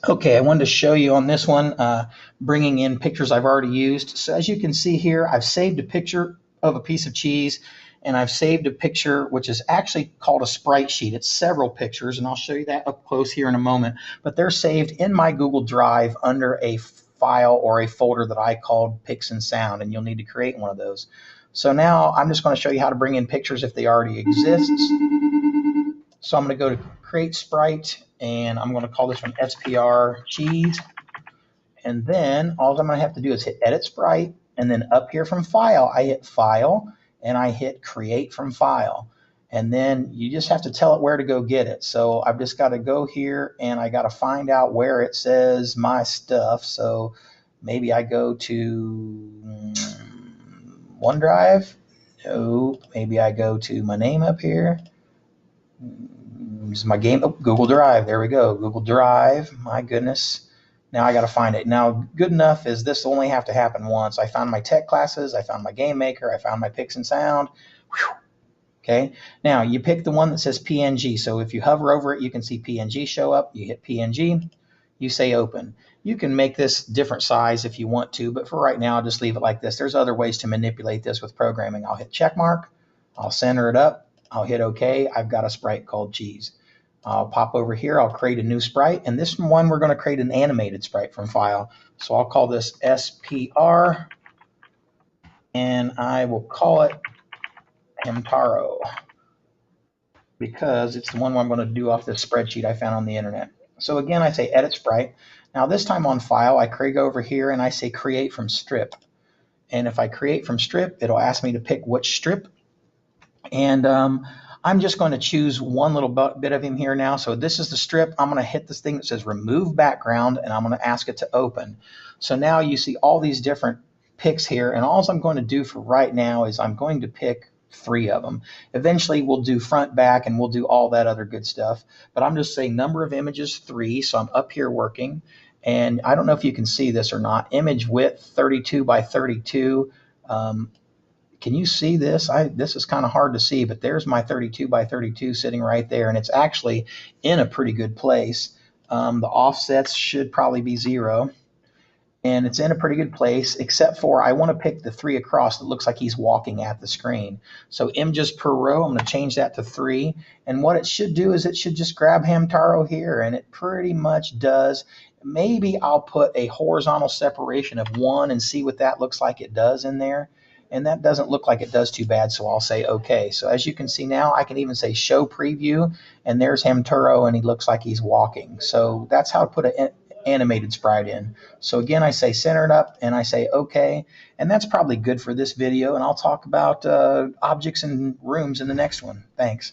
Okay, I wanted to show you on this one, bringing in pictures I've already used. So as you can see here, I've saved a picture of a piece of cheese, and I've saved a picture which is actually called a sprite sheet. It's several pictures, and I'll show you that up close here in a moment. But they're saved in my Google Drive under a file or a folder that I called Pics and Sound, and you'll need to create one of those. So now I'm just going to show you how to bring in pictures if they already exist. So I'm going to go to Create Sprite, and I'm going to call this one SPR Cheese. And then all I'm going to have to do is hit Edit Sprite, and then up here from File, I hit File, and I hit Create from File. And then you just have to tell it where to go get it. So I've just got to go here, and I got to find out where it says my stuff. So maybe I go to OneDrive. No, maybe I go to my name up here. This is my game. Oh, Google Drive. There we go. Google Drive. My goodness. Now I got to find it. Now, good enough is this only have to happen once. I found my tech classes. I found my GameMaker. I found my Pics and Sound. Whew. Okay. Now you pick the one that says PNG. So if you hover over it, you can see PNG show up. You hit PNG. You say open. You can make this different size if you want to, but for right now, I'll just leave it like this. There's other ways to manipulate this with programming. I'll hit check mark. I'll center it up. I'll hit OK. I've got a sprite called cheese. I'll pop over here. I'll create a new sprite. And this one, we're going to create an animated sprite from file. So I'll call this SPR. And I will call it Hamtaro, because it's the one I'm going to do off this spreadsheet I found on the internet. So again, I say Edit Sprite. Now this time on File, I go over here and I say Create from Strip. And if I create from Strip, it'll ask me to pick which strip. And I'm just going to choose one little bit of him here now. So this is the strip. I'm going to hit this thing that says Remove Background, and I'm going to ask it to open. So now you see all these different picks here, and all I'm going to do for right now is I'm going to pick 3 of them. Eventually we'll do front, back, and we'll do all that other good stuff. But I'm just saying number of images 3, so I'm up here working. And I don't know if you can see this or not. Image width 32 by 32. Can you see this? This is kind of hard to see, but there's my 32 by 32 sitting right there, and it's actually in a pretty good place. The offsets should probably be 0. And it's in a pretty good place, except for I want to pick the 3 across that looks like he's walking at the screen. So images per row, I'm going to change that to 3. And what it should do is it should just grab Hamtaro here, and it pretty much does. Maybe I'll put a horizontal separation of 1 and see what that looks like it does in there. And that doesn't look like it does too bad, so I'll say OK. So as you can see now, I can even say Show Preview, and there's Hamtaro, and he looks like he's walking. So that's how to put an animated sprite in. So again, I say center it up, and I say OK, and that's probably good for this video, and I'll talk about objects and rooms in the next one. Thanks.